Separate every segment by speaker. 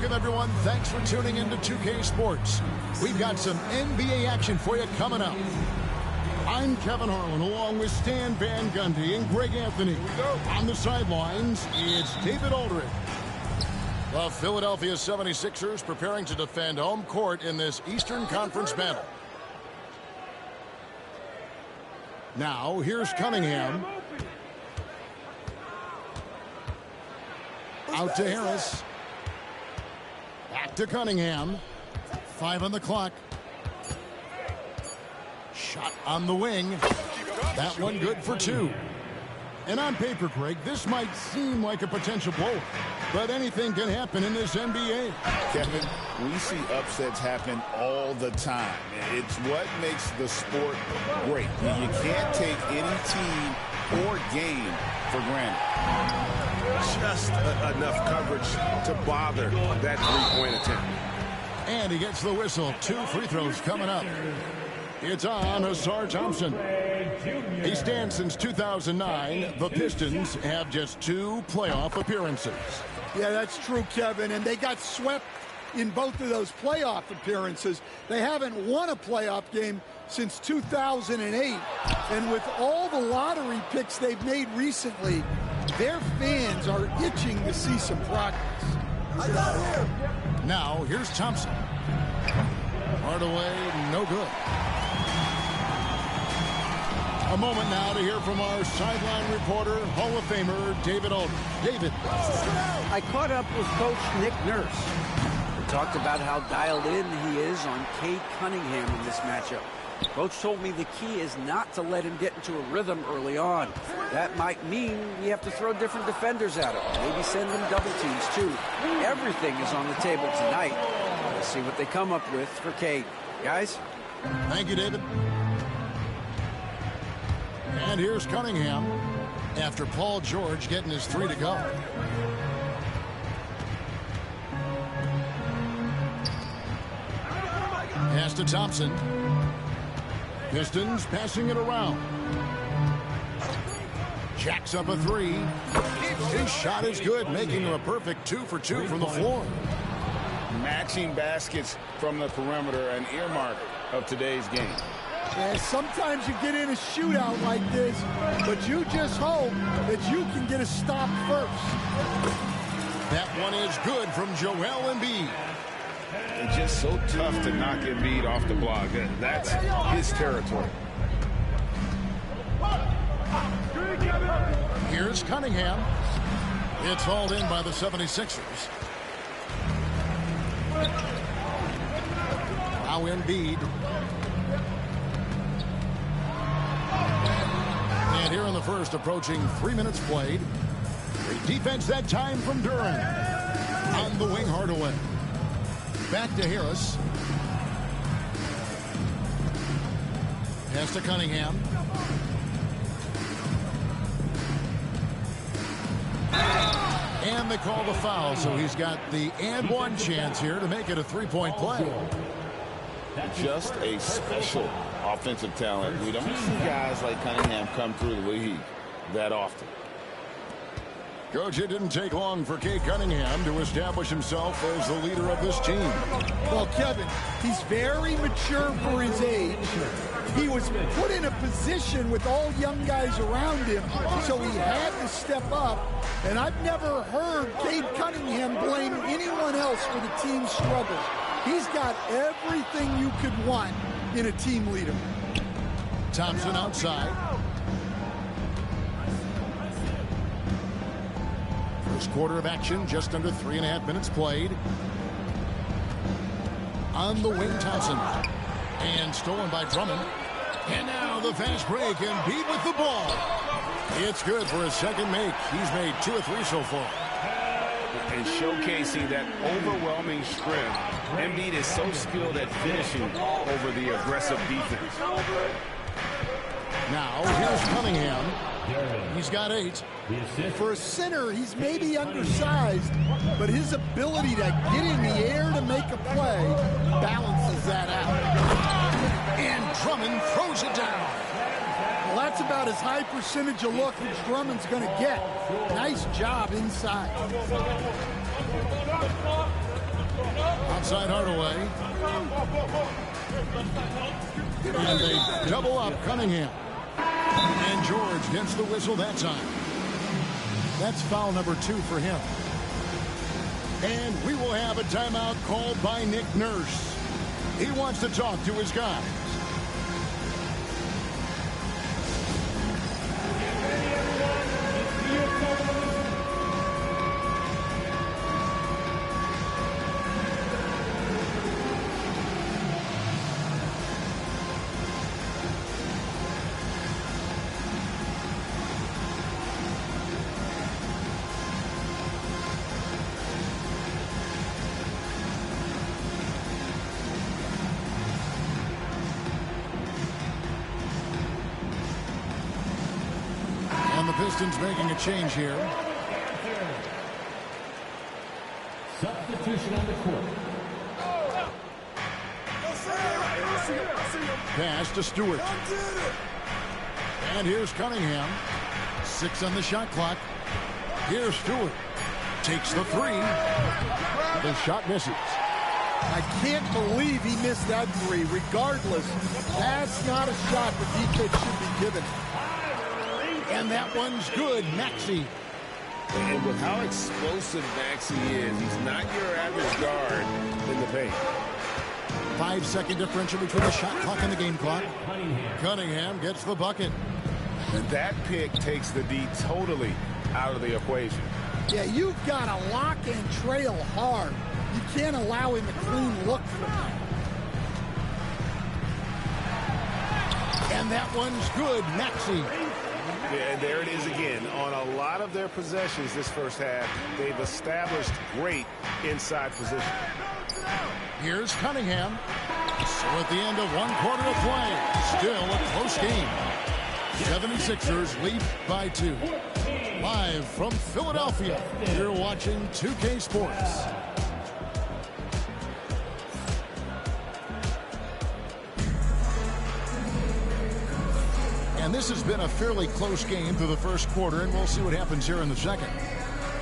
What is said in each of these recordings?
Speaker 1: Welcome, everyone. Thanks for tuning into 2K Sports. We've got some NBA action for you coming up. I'm Kevin Harlan, along with Stan Van Gundy and Greg Anthony. On the sidelines, it's David Aldridge. The Philadelphia 76ers preparing to defend home court in this Eastern Conference battle. Now, here's Cunningham. Out to Harris. Back to Cunningham. 5 on the clock. Shot on the wing. That one good for 2. And on paper, Greg, this might seem like a potential blow, but anything can happen in this NBA.
Speaker 2: Kevin, we see upsets happen all the time. It's what makes the sport great. You can't take any team or game for granted.
Speaker 3: Just enough coverage to bother that three-point attempt.
Speaker 1: And he gets the whistle. 2 free throws coming up. It's on Ausar Thompson. He stands since 2009. The Pistons have just 2 playoff appearances.
Speaker 4: Yeah, that's true, Kevin. And they got swept in both of those playoff appearances. They haven't won a playoff game since 2008. And with all the lottery picks they've made recently, their fans are itching to see some progress.
Speaker 1: I got him. Now, here's Thompson. Hardaway, no good. A moment now to hear from our sideline reporter, Hall of Famer David Aldridge. David.
Speaker 5: I caught up with Coach Nick Nurse. We talked about how dialed in he is on Cade Cunningham in this matchup. Coach told me the key is not to let him get into a rhythm early on. That might mean we have to throw different defenders at him. Maybe send him double teams, too. Everything is on the table tonight. Let's see what they come up with for Cade. Guys?
Speaker 1: Thank you, David. And here's Cunningham after Paul George getting his 3 to go. Pass to Thompson. Pistons passing it around. Jacks up a 3. His shot is good, making him a perfect 2 for 2 from the floor.
Speaker 2: Matching baskets from the perimeter, an earmark of today's game.
Speaker 4: Yeah, sometimes you get in a shootout like this, but you just hope that you can get a stop first.
Speaker 1: That one is good from Joel Embiid.
Speaker 2: It's just so tough to knock Embiid off the block. That's his territory.
Speaker 1: Here's Cunningham. It's hauled in by the 76ers. Now Embiid. And here in the first, approaching 3 minutes played. Great defense that time from Duran. On the wing, Hardaway. Back to Harris. Pass to Cunningham. And they call the foul, so he's got the and one chance here to make it a 3-point play.
Speaker 2: Just a special offensive talent. We don't see guys like Cunningham come through the league that often.
Speaker 1: Coach, it didn't take long for Cade Cunningham to establish himself as the leader of this team.
Speaker 4: Well, Kevin, he's very mature for his age. He was put in a position with all young guys around him, so he had to step up. And I've never heard Cade Cunningham blame anyone else for the team's struggles. He's got everything you could want in a team leader.
Speaker 1: Thompson outside. First quarter of action, just under 3.5 minutes played. On the wing, Thompson. And stolen by Drummond. And now the fast break, and beat with the ball. It's good for his second make. He's made 2 or 3 so far.
Speaker 3: And showcasing that overwhelming strength. Embiid is so skilled at finishing over the aggressive defense.
Speaker 1: Now, here's Cunningham. He's got 8.
Speaker 4: For a center, he's maybe undersized, but his ability to get in the air to make a play balances that out.
Speaker 1: And Drummond throws it down.
Speaker 4: Well, that's about as high percentage of look as Drummond's going to get. Nice job inside.
Speaker 1: Outside Hardaway. And they double up Cunningham. And George gets the whistle that time. That's foul number 2 for him. And we will have a timeout called by Nick Nurse. He wants to talk to his guys. And the Pistons making a change here.
Speaker 6: Substitution on the court.
Speaker 1: Pass to Stewart. And here's Cunningham. 6 on the shot clock. Here's Stewart. Takes the 3. The shot misses.
Speaker 4: I can't believe he missed that 3. Regardless, that's not a shot the defense should be given.
Speaker 1: And that one's good. Maxey.
Speaker 3: And with how explosive Maxey is, he's not your average guard in the paint.
Speaker 1: 5-second differential between the shot clock and the game clock. Cunningham gets the bucket.
Speaker 3: And that pick takes the D totally out of the equation.
Speaker 4: Yeah, you've got to lock and trail hard. You can't allow him a clean look from that.
Speaker 1: And that one's good. Maxey.
Speaker 3: Yeah, and there it is again. On a lot of their possessions this first half, they've established great inside position.
Speaker 1: Here's Cunningham. So at the end of 1 quarter of play, still a close game. 76ers lead by 2. Live from Philadelphia, you're watching 2K Sports. And this has been a fairly close game through the first quarter, and we'll see what happens here in the second.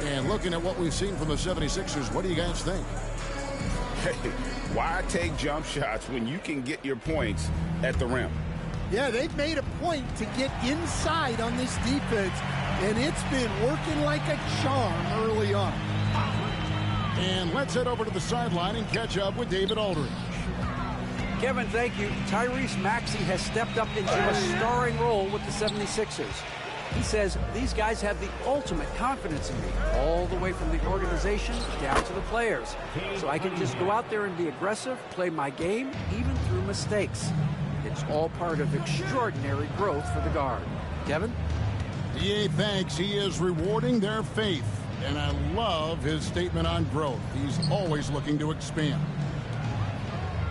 Speaker 1: And looking at what we've seen from the 76ers, what do you guys think?
Speaker 3: Hey, why take jump shots when you can get your points at the rim?
Speaker 4: Yeah, they've made a point to get inside on this defense, and it's been working like a charm early on.
Speaker 1: And let's head over to the sideline and catch up with David Aldridge.
Speaker 5: Kevin, thank you. Tyrese Maxey has stepped up into a starring role with the 76ers. He says, these guys have the ultimate confidence in me, all the way from the organization down to the players. So I can just go out there and be aggressive, play my game, even through mistakes. It's all part of extraordinary growth for the guard. Kevin?
Speaker 1: D.A. thanks. He is rewarding their faith. And I love his statement on growth. He's always looking to expand.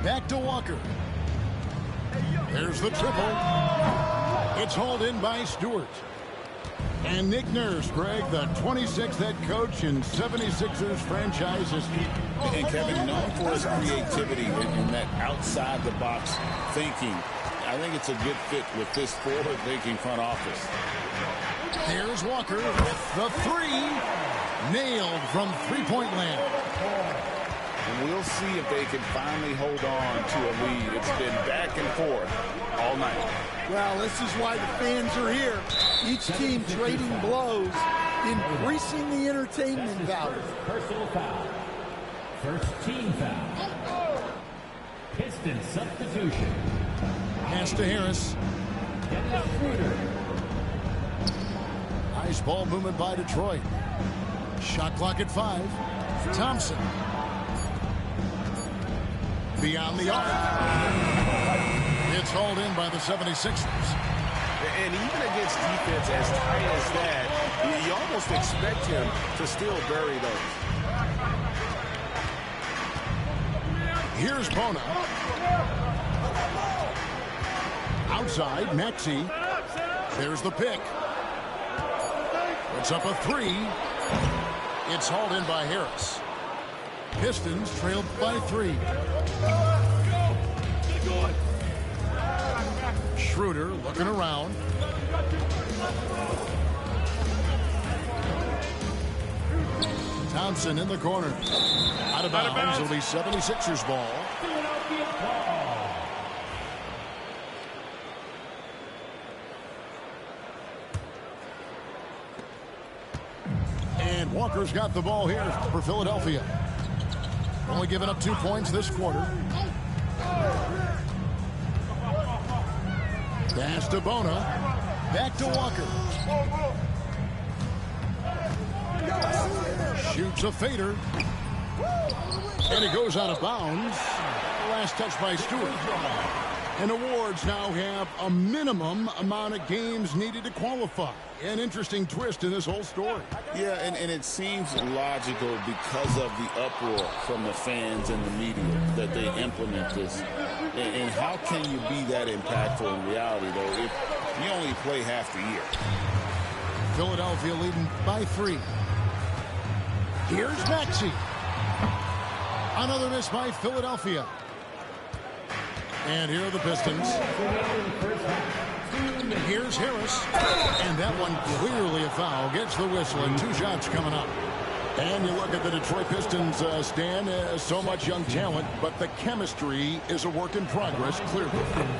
Speaker 1: Back to Walker. There's the triple. It's hauled in by Stewart. And Nick Nurse, Greg, the 26th head coach in 76ers franchise history.
Speaker 2: And Kevin, known for his creativity and that outside-the-box thinking, I think it's a good fit with this forward-thinking front office.
Speaker 1: There's Walker with the 3. Nailed from three-point land.
Speaker 2: And we'll see if they can finally hold on to a lead. It's been back and forth all night.
Speaker 4: Well, this is why the fans are here. Each team trading blows, increasing the entertainment value.
Speaker 6: Personal foul. First team foul. Pistons substitution.
Speaker 1: Pass to Harris.
Speaker 6: Dennis Schroeder.
Speaker 1: Nice ball movement by Detroit. Shot clock at 5. Thompson. Beyond the arc. It's hauled in by the 76ers.
Speaker 3: And even against defense as tight as that, you almost expect him to still bury those.
Speaker 1: Here's Bona. Outside, Maxey. There's the pick. It's up a 3. It's hauled in by Harris. Pistons trailed by 3. Schroeder looking around. Thompson in the corner. Out of bounds. It'll be 76ers ball.
Speaker 6: Philadelphia ball.
Speaker 1: And Walker's got the ball here for Philadelphia. Only giving up 2 points this quarter. Pass to Bona. Back to Walker. Shoots a fader. And it goes out of bounds. Last touch by Stewart. And awards now have a minimum amount of games needed to qualify. An interesting twist in this whole story.
Speaker 2: Yeah, and it seems logical because of the uproar from the fans and the media that they implement this. And how can you be that impactful in reality, though, if you only play half the year?
Speaker 1: Philadelphia leading by 3. Here's Maxey. Another miss by Philadelphia. And here are the Pistons. Here's Harris. And that one clearly a foul. Gets the whistle and 2 shots coming up. And you look at the Detroit Pistons, Stan, so much young talent, but the chemistry is a work in progress, clearly.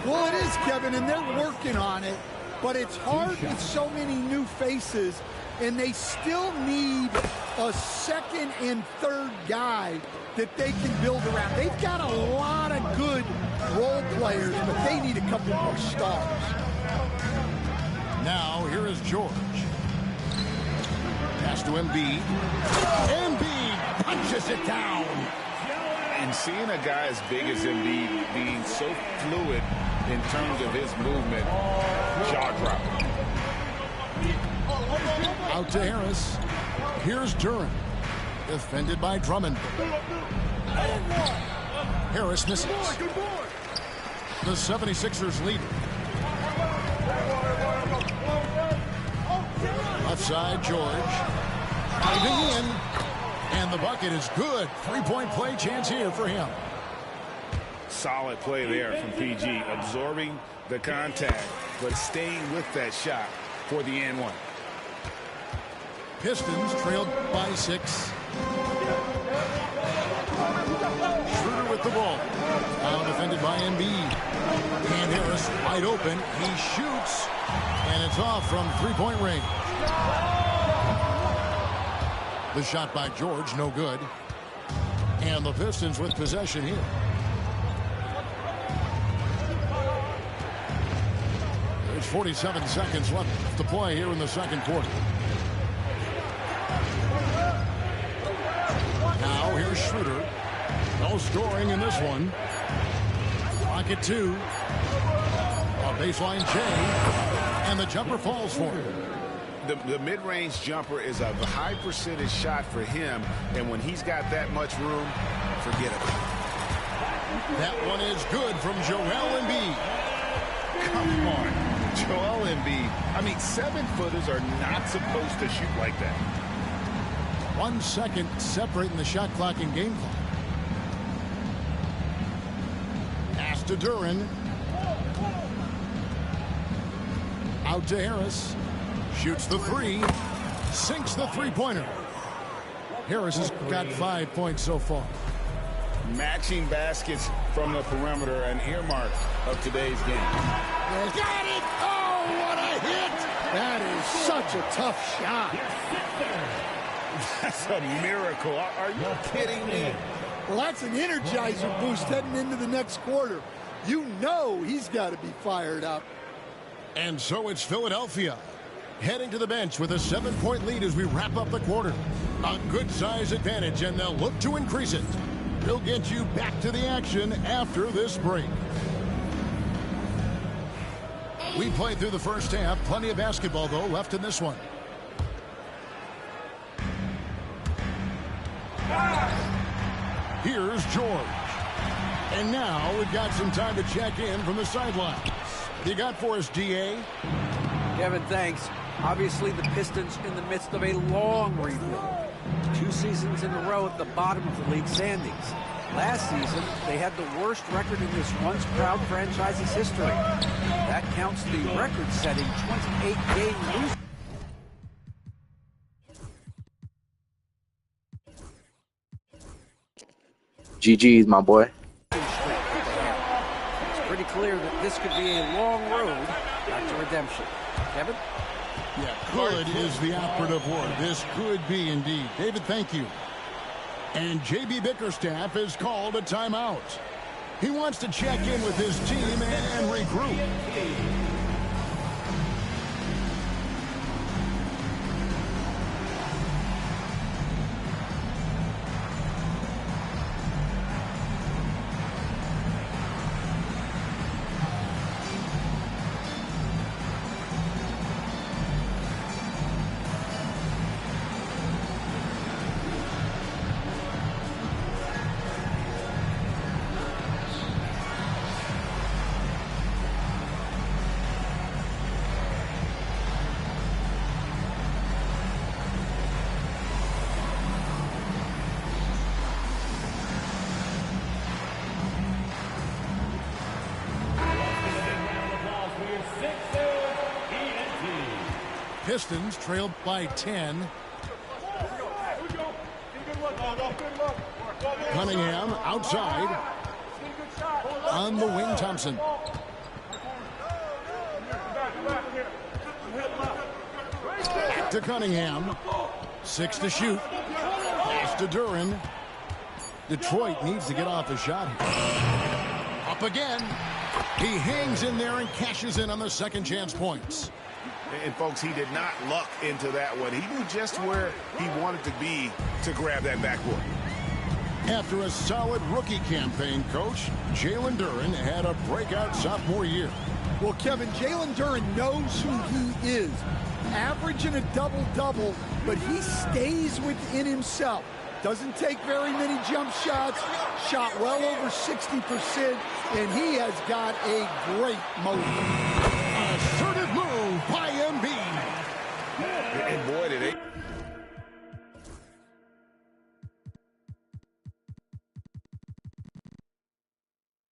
Speaker 4: Well, it is, Kevin, and they're working on it. But it's hard with so many new faces, and they still need a second and third guy that they can build around. They've got a lot of good role players, but they need a couple more stars.
Speaker 1: Now, here is George. Pass to Embiid. Embiid punches it down.
Speaker 2: And seeing a guy as big as Embiid being so fluid in terms of his movement, jaw-dropping.
Speaker 1: Out to Harris. Here's Duran. Defended by Drummond. Harris misses. The 76ers lead. Left side, George. Diving in. And the bucket is good. 3-point play chance here for him.
Speaker 2: Solid play there from PG. Absorbing the contact, but staying with that shot for the and one.
Speaker 1: Pistons trailed by 6. Schroeder with the ball. Now defended by Embiid. And Harris wide open. He shoots. And it's off from 3-point range. The shot by George, no good. And the Pistons with possession here. There's 47 seconds left to play here in the second quarter. Now here's Schroeder. No scoring in this one. Clock at 2. A baseline J. And the jumper falls for him.
Speaker 2: The mid-range jumper is a high percentage shot for him, and when he's got that much room, forget it.
Speaker 1: That one is good from Joel Embiid.
Speaker 2: Come on, Joel Embiid. I mean, 7-footers are not supposed to shoot like that.
Speaker 1: 1 second separating the shot clock and game clock. Pass to Duran. Out to Harris. Shoots the 3. Sinks the 3-pointer. Harris has got 5 points so far.
Speaker 2: Matching baskets from the perimeter, an earmark of today's game.
Speaker 1: Got it! Oh, what a hit!
Speaker 4: That is such a tough shot.
Speaker 2: That's a miracle. Are you kidding me?
Speaker 4: Well, that's an energizer boost heading into the next quarter. You know he's got to be fired up.
Speaker 1: And so it's Philadelphia heading to the bench with a 7-point lead as we wrap up the quarter. A good size advantage, and they'll look to increase it. We'll get you back to the action after this break. We played through the first half. Plenty of basketball, though, left in this one. Here's George. And now we've got some time to check in from the sidelines. What do you got for us, DA?
Speaker 5: Kevin, thanks. Obviously, the Pistons in the midst of a long rebuild. 2 seasons in a row at the bottom of the league standings. Last season, they had the worst record in this once proud franchise's history. That counts the record-setting 28-game losing.
Speaker 7: GG's, my boy.
Speaker 5: It's pretty clear that this could be a long road back to redemption. Kevin?
Speaker 1: Yeah, could is the operative word. This could be indeed. David, thank you. And J.B. Bickerstaff has called a timeout. He wants to check in with his team and regroup. Pistons trailed by 10. Cunningham outside. On the wing, Thompson. Back to Cunningham. 6 to shoot. Pass to Duren. Detroit needs to get off a shot here. Up again. He hangs in there and cashes in on the second chance points.
Speaker 2: And, folks, he did not luck into that one. He knew just where he wanted to be to grab that backboard.
Speaker 1: After a solid rookie campaign, Coach, Jalen Duren had a breakout sophomore year.
Speaker 4: Well, Kevin, Jalen Duren knows who he is. Averaging a double-double, but he stays within himself. Doesn't take very many jump shots, shot well over 60%, and he has got a great motor.
Speaker 1: Assertive move by Embiid.
Speaker 2: And boy, did they...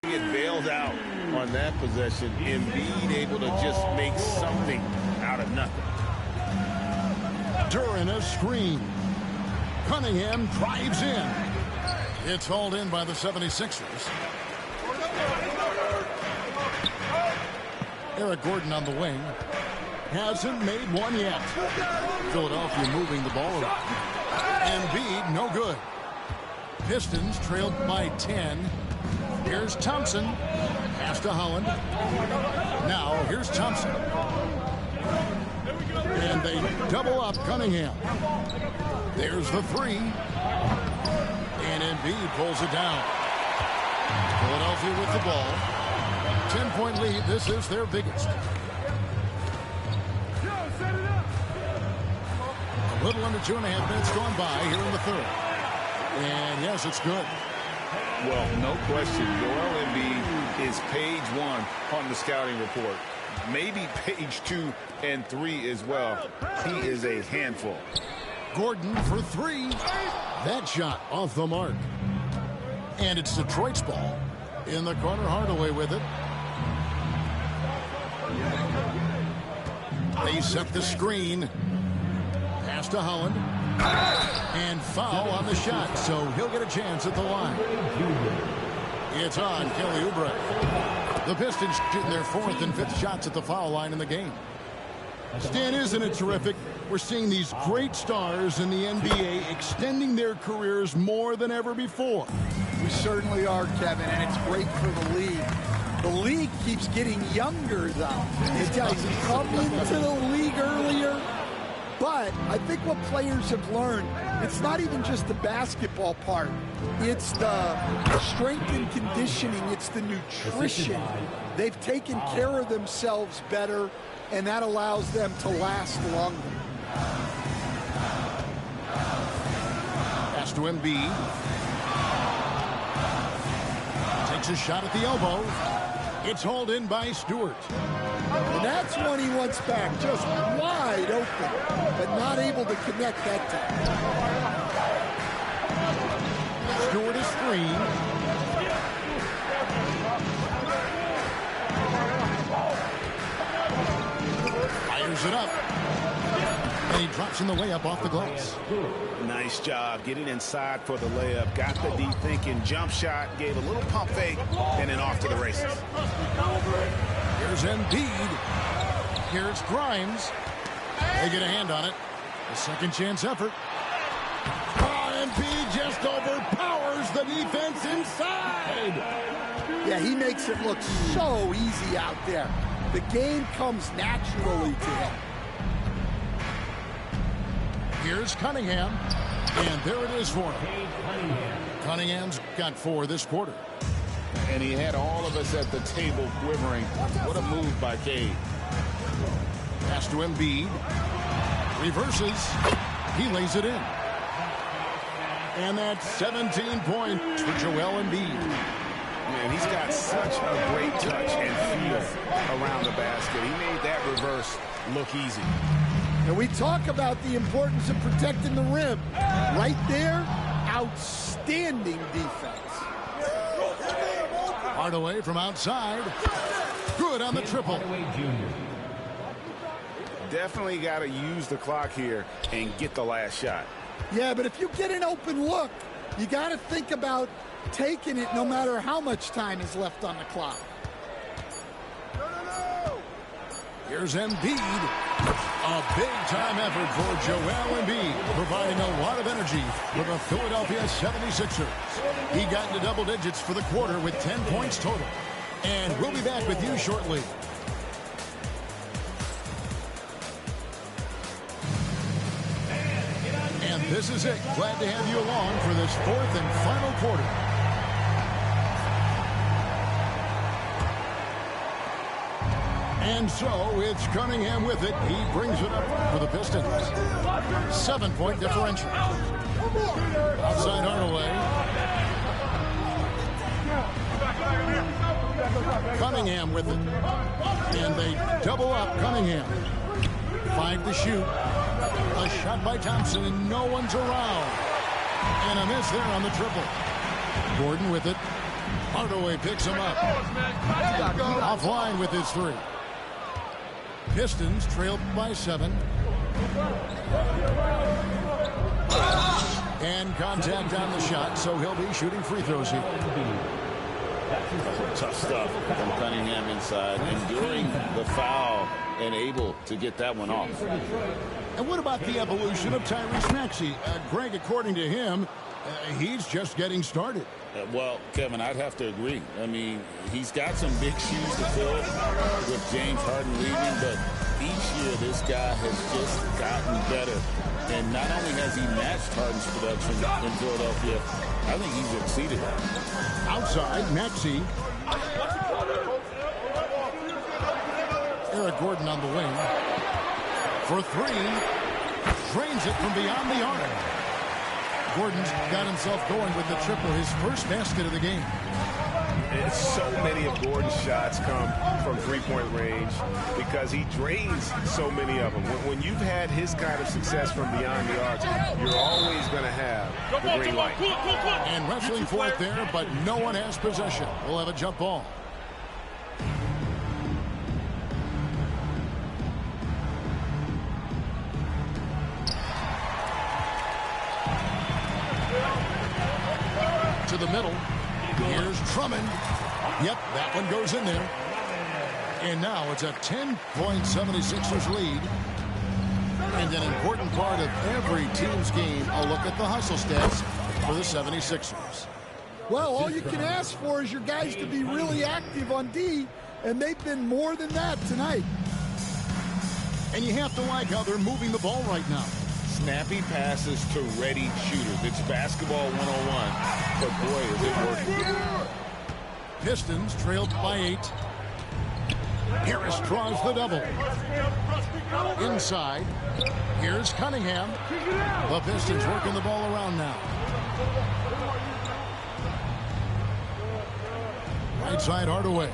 Speaker 2: get bailed out on that possession. Embiid able to just make something out of nothing.
Speaker 1: Duren a screen. Cunningham drives in. It's hauled in by the 76ers. Eric Gordon on the wing. Hasn't made one yet. Philadelphia moving the ball around. Embiid, no good. Pistons trailed by 10. Here's Thompson. Pass to Holland. Now, here's Thompson. And they double up Cunningham. There's the three. And Embiid pulls it down. Philadelphia with the ball. 10-point lead. This is their biggest. A little under 2.5 minutes gone by here in the third. And yes, it's good.
Speaker 2: Well, no question. Joel Embiid is page 1 on the scouting report. Maybe page 2 and 3 as well. He is a handful.
Speaker 1: Gordon for 3. That shot off the mark. And it's Detroit's ball. In the corner, Hardaway with it. They set the screen. Pass to Holland. And foul on the shot, so he'll get a chance at the line. It's on Kelly Oubre. The Pistons shooting their 4th and 5th shots at the foul line in the game. Stan, isn't it terrific? We're seeing these great stars in the NBA extending their careers more than ever before.
Speaker 4: We certainly are, Kevin, and it's great for the league. The league keeps getting younger, though. It does come into the league earlier. But I think what players have learned, it's not even just the basketball part. It's the strength and conditioning. It's the nutrition. They've taken care of themselves better, and that allows them to last longer.
Speaker 1: Pass to Embiid. Takes a shot at the elbow. It's hauled in by Stewart.
Speaker 4: And that's one he wants back, just wide open, but not able to connect that time.
Speaker 1: Stewart is screen. Fires it up. And he drops in the layup off the glass.
Speaker 3: Nice job getting inside for the layup. Got the deep thinking jump shot, gave a little pump fake, and then off to the races.
Speaker 1: Here's Embiid. Here's Grimes. They get a hand on it. A second chance effort. Embiid just overpowers the defense inside.
Speaker 4: Yeah, he makes it look so easy out there. The game comes naturally to him.
Speaker 1: Here's Cunningham. And there it is for him. Cunningham's got 4 this quarter.
Speaker 2: And he had all of us at the table quivering. What a move by Cade.
Speaker 1: Pass to Embiid. Reverses. He lays it in. And that's 17 points for Joel Embiid.
Speaker 3: Man, he's got such a great touch and feel around the basket. He made that reverse look easy.
Speaker 4: And we talk about the importance of protecting the rim. Right there, outstanding defense.
Speaker 1: Hardaway from outside. Good on the triple.
Speaker 3: Definitely got to use the clock here and get the last shot.
Speaker 4: Yeah, but if you get an open look, you got to think about taking it no matter how much time is left on the clock.
Speaker 1: Here's Embiid. A big-time effort for Joel Embiid, providing a lot of energy for the Philadelphia 76ers. He got into double digits for the quarter with 10 points total. And we'll be back with you shortly. And this is it. Glad to have you along for this 4th and final quarter. And so it's Cunningham with it. He brings it up for the Pistons. 7-point differential. Outside Hardaway. Cunningham with it. And they double up Cunningham. 5 to shoot. A shot by Thompson, and no one's around. And a miss there on the triple. Gordon with it. Hardaway picks him up. Offline with his 3. Pistons trailed by 7. And contact on the shot, so he'll be shooting free throws here.
Speaker 2: Tough stuff from Cunningham inside, enduring the foul and able to get that one off.
Speaker 1: And what about the evolution of Tyrese Maxey? Greg, according to him, he's just getting started.
Speaker 2: Well, Kevin, I'd have to agree. I mean, he's got some big shoes to fill with James Harden leaving, but each year this guy has just gotten better. And not only has he matched Harden's production in Philadelphia, I think he's exceeded it.
Speaker 1: Outside, Maxey. Eric Gordon on the wing. For 3. Drains it from beyond the arc. Gordon's got himself going with the triple, his first basket of the game.
Speaker 3: And so many of Gordon's shots come from three-point range because he drains so many of them. When you've had his kind of success from beyond the arc, you're always going to have the green light.
Speaker 1: And wrestling for it there, but no one has possession. We'll have a jump ball. To the middle. Here's Drummond. Yep, that one goes in there. And now it's a 10-point 76ers lead. And an important part of every team's game, a look at the hustle stats for the 76ers.
Speaker 4: Well, all you can ask for is your guys to be really active on D, and they've been more than that tonight.
Speaker 1: And you have to like how they're moving the ball right now.
Speaker 2: Snappy passes to ready shooters. It's basketball 101, but boy, is it working.
Speaker 1: Pistons trailed by 8. Harris draws the double. Inside. Here's Cunningham. The Pistons working the ball around now. Right side Hardaway.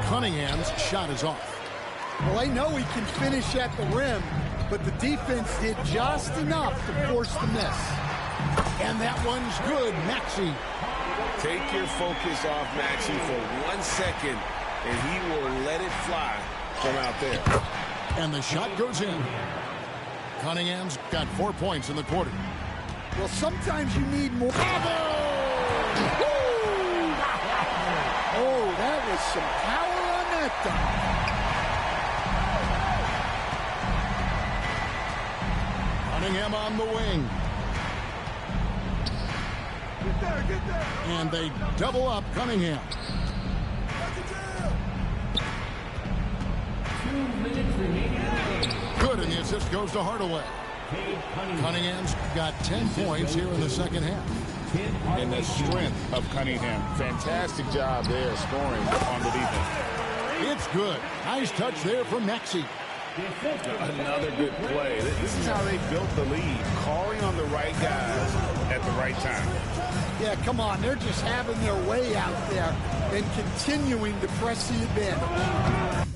Speaker 1: Cunningham's shot is off.
Speaker 4: Well, I know he can finish at the rim, but the defense did just enough to force the miss.
Speaker 1: And that one's good. Maxey.
Speaker 3: Take your focus off Maxey for 1 second, and he will let it fly from out there.
Speaker 1: And the shot goes in. Cunningham's got 4 points in the quarter.
Speaker 4: Well, sometimes you need more. Oh, that was some power on that dunk.
Speaker 1: Cunningham on the wing.
Speaker 4: Get there.
Speaker 1: And they double up Cunningham.
Speaker 6: 2 minutes remaining.
Speaker 1: Good, and the assist goes to Hardaway. Cunningham's got 10 points here in the second half.
Speaker 2: And the strength of Cunningham. Fantastic job there scoring on the defense.
Speaker 1: It's good. Nice touch there from Maxey.
Speaker 3: Another good play. This is how they built the lead, calling on the right guys at the right time.
Speaker 4: Yeah, come on. They're just having their way out there and continuing to press the advantage.